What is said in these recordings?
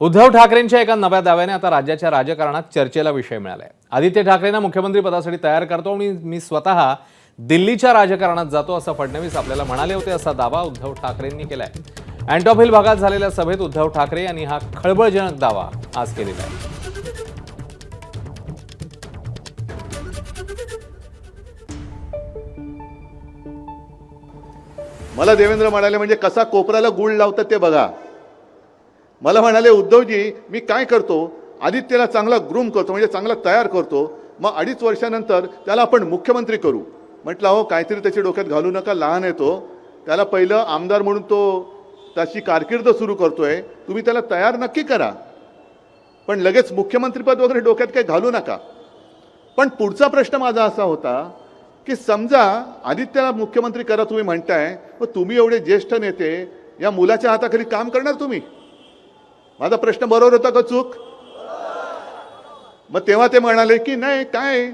उद्धव ठाकरेंच्या एका नव्या दाव्याने आता राज्याच्या राजकारणात चर्चेला विषय मिळालाय। आदित्य ठाकरेंना मुख्यमंत्री पदासाठी तयार करतो आणि मी स्वतः दिल्लीच्या राजकारणात जातो असं फडणवीस आपल्याला म्हणाले होते, असा दावा उद्धव ठाकरेंनी केलाय। अँटॉप हिल भागात झालेल्या सभेत उद्धव ठाकरे यांनी हा खळबळजनक दावा आज केलेला आहे। मला देवेंद्र म्हणाले म्हणजे कसा कोपराला गुळ लावतात ते बघा। मला म्हणाले उद्धवजी मी काय करतो, आदित्यला चांगला ग्रूम करतो म्हणजे चांगला तयार करतो, मग 2.5 वर्षानंतर त्याला आपण मुख्यमंत्री करू। म्हटलं हो काहीतरी त्याच्या डोक्यात घालू नका, लहान आहे तो, त्याला पहिलं आमदार म्हणून तो त्याची कारकीर्द सुरू करतोय, तुम्ही त्याला तयार नक्की करा, पण लगेच मुख्यमंत्रीपद वगैरे डोक्यात काही घालू नका। पण पुढचा प्रश्न माझा असा होता की समजा आदित्यला मुख्यमंत्री करा तुम्ही म्हणताय, मग तुम्ही एवढे ज्येष्ठ नेते या मुलाच्या हाताखाली काम करणार तुम्ही? माझा प्रश्न बरोबर होता का चूक? मग तेव्हा ते म्हणाले की नाही काय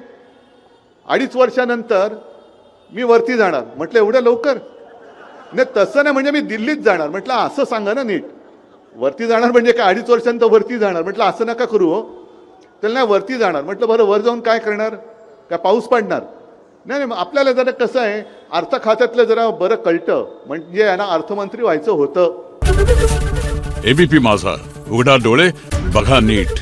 2.5 वर्षानंतर मी वरती जाणार। म्हटलं एवढं लवकर? नाही तसं नाही, म्हणजे मी दिल्लीत जाणार। म्हटलं असं सांगा ना नीट, वरती जाणार म्हणजे काय 2.5 वर्षानंतर वरती जाणार? म्हटलं असं नका करू हो। तर नाही वरती जाणार। म्हटलं बरं वर जाऊन काय करणार? काय पाऊस पडणार? नाही नाही, आपल्याला जरा कसं आहे अर्थ खात्यातलं जरा बरं कळतं, म्हणजे यांना अर्थमंत्री व्हायचं होतं। एबीपी माझा, उघडा डोळे बघा नीट।